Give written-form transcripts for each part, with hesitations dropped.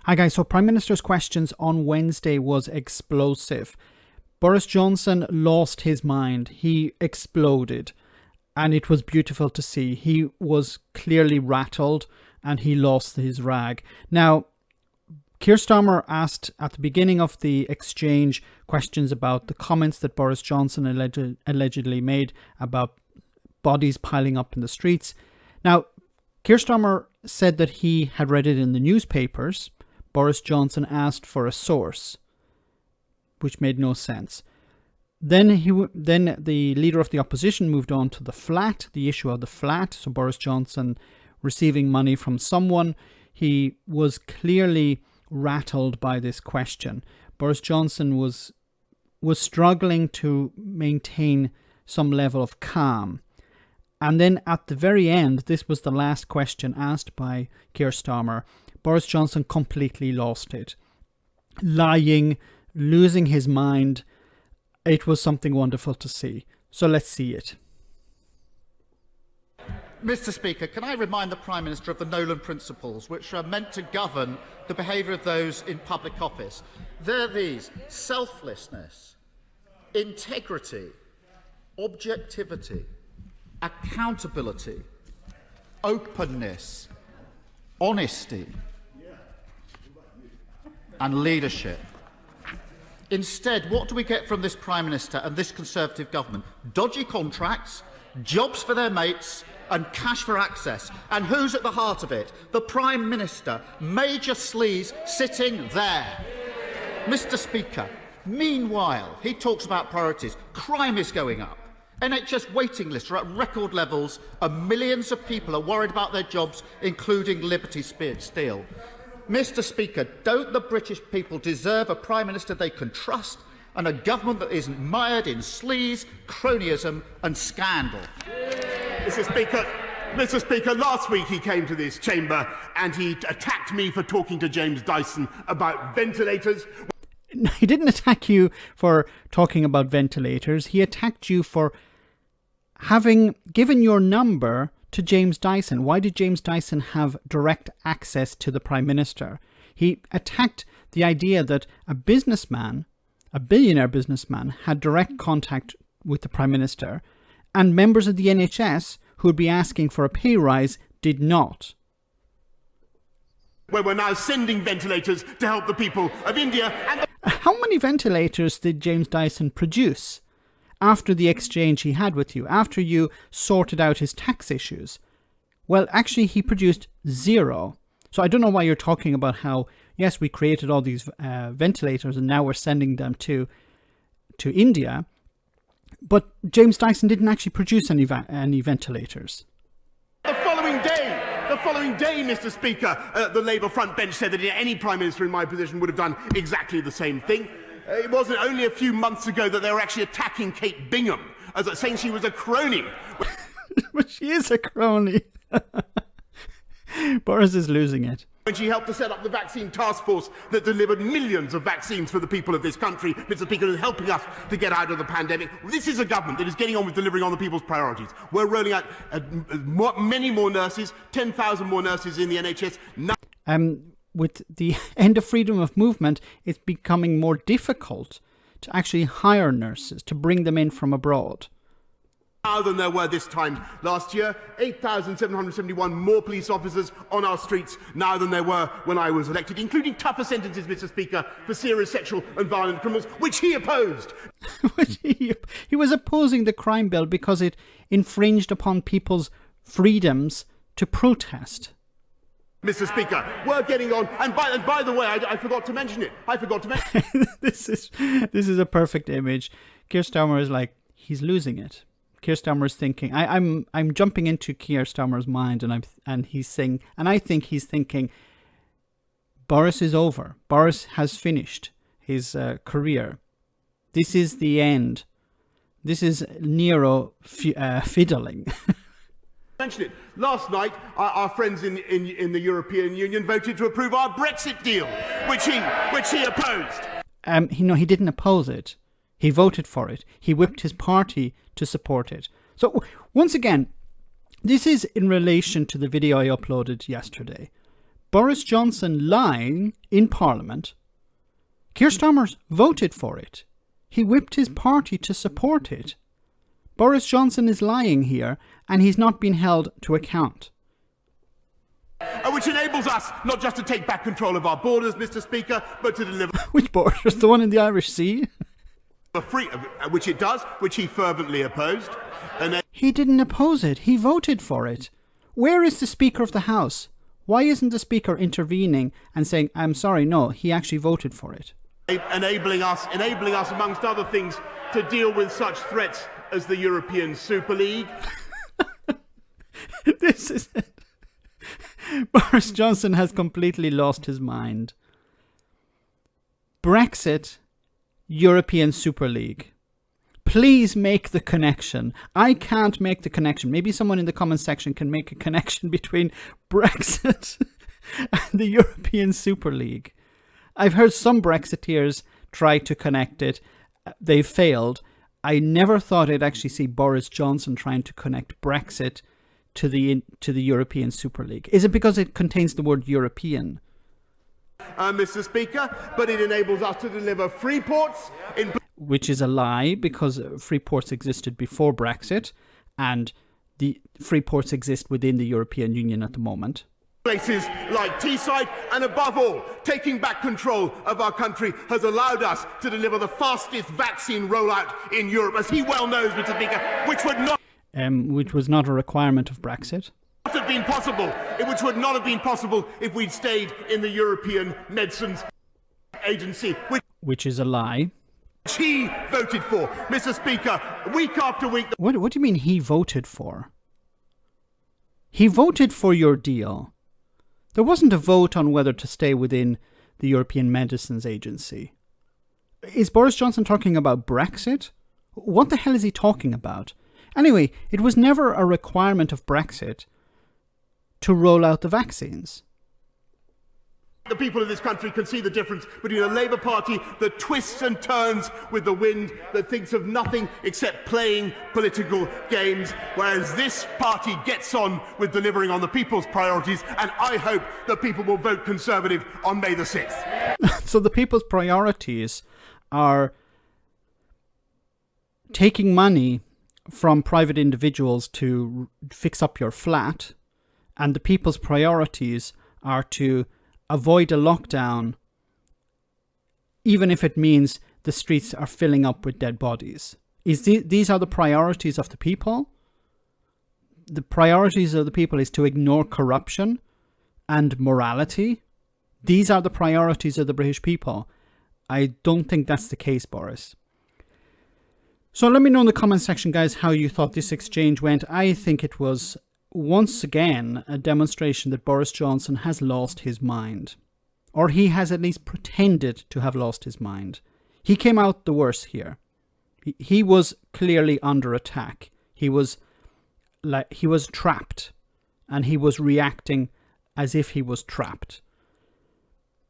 Hi guys, so Prime Minister's questions on Wednesday was explosive. Boris Johnson lost his mind. He exploded and it was beautiful to see. He was clearly rattled and he lost his rag. Now, Keir Starmer asked at the beginning of the exchange questions about the comments that Boris Johnson allegedly made about bodies piling up in the streets. Now, Keir Starmer said that he had read it in the newspapers. Boris Johnson asked for a source, which made no sense. Then the leader of the opposition moved on to the flat, the issue of the flat. So Boris Johnson receiving money from someone. He was clearly rattled by this question. Boris Johnson was struggling to maintain some level of calm. And then at the very end, this was the last question asked by Keir Starmer. Boris Johnson completely lost it. Lying, losing his mind. It was something wonderful to see. So let's see it. Mr. Speaker, can I remind the Prime Minister of the Nolan Principles, which are meant to govern the behaviour of those in public office? They're these: selflessness, integrity, objectivity, accountability, openness, honesty, and leadership. Instead, what do we get from this Prime Minister and this Conservative government? Dodgy contracts, jobs for their mates, and cash for access. And who's at the heart of it? The Prime Minister, Major Sleaze, sitting there. Mr. Speaker, meanwhile, he talks about priorities. Crime is going up. NHS waiting lists are at record levels, and millions of people are worried about their jobs, including Liberty Steel. Mr. Speaker, don't the British people deserve a Prime Minister they can trust and a government that isn't mired in sleaze, cronyism and scandal? Mr. Speaker, last week he came to this chamber and he attacked me for talking to James Dyson about ventilators. He didn't attack you for talking about ventilators. He attacked you for having given your number to James Dyson. Why did James Dyson have direct access to the Prime Minister? He attacked the idea that a businessman, a billionaire businessman, had direct contact with the Prime Minister, and members of the NHS who would be asking for a pay rise did not. Where we're now sending ventilators to help the people of India. And how many ventilators did James Dyson produce after the exchange he had with you, after you sorted out his tax issues? Well, actually, he produced 0. So I don't know why you're talking about how, yes, we created all these ventilators and now we're sending them to India. But James Dyson didn't actually produce any ventilators. The following day, Mr. Speaker, the Labour front bench said that any Prime Minister in my position would have done exactly the same thing. It wasn't only a few months ago that they were actually attacking Kate Bingham, saying she was a crony. But she is a crony. Boris is losing it. When she helped to set up the vaccine task force that delivered millions of vaccines for the people of this country, Mr. Speaker, and helping us to get out of the pandemic. This is a government that is getting on with delivering on the people's priorities. We're rolling out many more nurses, 10,000 more nurses in the NHS. With the end of freedom of movement, it's becoming more difficult to actually hire nurses, to bring them in from abroad. Now than there were this time last year, 8,771 more police officers on our streets now than there were when I was elected, including tougher sentences, Mr. Speaker, for serious sexual and violent criminals, which he opposed. He was opposing the crime bill because it infringed upon people's freedoms to protest. Mr. Speaker, we're getting on, and by the way, I forgot to mention it. This is a perfect image. Keir Starmer is like, he's losing it. Keir Starmer is thinking, I'm jumping into Keir Starmer's mind, and he's saying, and I think he's thinking, Boris is over. Boris has finished his career. This is the end. This is Nero fiddling. Mention it. Last night, our friends in the European Union voted to approve our Brexit deal, which he opposed. He didn't oppose it. He voted for it. He whipped his party to support it. So once again, this is in relation to the video I uploaded yesterday. Boris Johnson lying in Parliament. Keir Starmer voted for it. He whipped his party to support it. Boris Johnson is lying here, and he's not been held to account. Which enables us not just to take back control of our borders, Mr. Speaker, but to deliver Which borders? The one in the Irish Sea? free, which it does, which he fervently opposed. And He didn't oppose it. He voted for it. Where is the Speaker of the House? Why isn't the Speaker intervening and saying, I'm sorry, no, he actually voted for it? enabling us, amongst other things, to deal with such threats as the European Super League. This is it. Boris Johnson has completely lost his mind. Brexit, European Super League. Please make the connection. I can't make the connection. Maybe someone in the comments section can make a connection between Brexit and the European Super League. I've heard some Brexiteers try to connect it. They've failed. I never thought I'd actually see Boris Johnson trying to connect Brexit to the European Super League. Is it because it contains the word European? Mr. Speaker, but it enables us to deliver free ports in Which is a lie, because free ports existed before Brexit, and the free ports exist within the European Union at the moment. places like Teesside, and above all, taking back control of our country has allowed us to deliver the fastest vaccine rollout in Europe, as he well knows, Mr. Speaker, which was not a requirement of Brexit. Have been possible, which would not have been possible if we'd stayed in the European Medicines Agency, Which is a lie. which he voted for. Mr. Speaker, week after week... What do you mean he voted for? He voted for your deal. There wasn't a vote on whether to stay within the European Medicines Agency. Is Boris Johnson talking about Brexit? What the hell is he talking about? Anyway, it was never a requirement of Brexit to roll out the vaccines. The people of this country can see the difference between a Labour Party that twists and turns with the wind, that thinks of nothing except playing political games, whereas this party gets on with delivering on the people's priorities, and I hope that people will vote Conservative on May the 6th. So the people's priorities are taking money from private individuals to fix up your flat, and the people's priorities are to avoid a lockdown, even if it means the streets are filling up with dead bodies. These are the priorities of the people? The priorities of the people is to ignore corruption and morality? These are the priorities of the British people. I don't think that's the case, Boris. So let me know in the comment section, guys, how you thought this exchange went. I think it was, once again, a demonstration that Boris Johnson has lost his mind. Or he has at least pretended to have lost his mind. He came out the worse here. He was clearly under attack. He was trapped. And he was reacting as if he was trapped.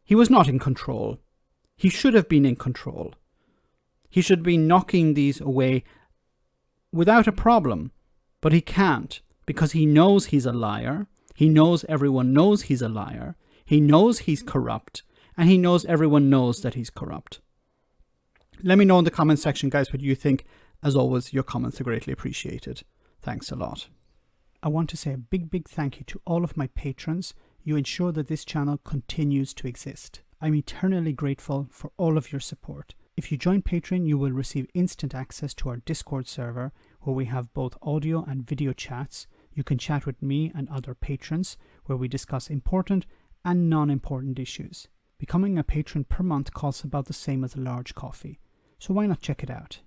He was not in control. He should have been in control. He should be knocking these away without a problem. But he can't, because he knows he's a liar. He knows everyone knows he's a liar. He knows he's corrupt. And he knows everyone knows that he's corrupt. Let me know in the comment section, guys, what you think. As always, your comments are greatly appreciated. Thanks a lot. I want to say a big thank you to all of my patrons. You ensure that this channel continues to exist. I'm eternally grateful for all of your support. If you join Patreon, you will receive instant access to our Discord server, where we have both audio and video chats. You can chat with me and other patrons, where we discuss important and non-important issues. Becoming a patron per month costs about the same as a large coffee, so why not check it out?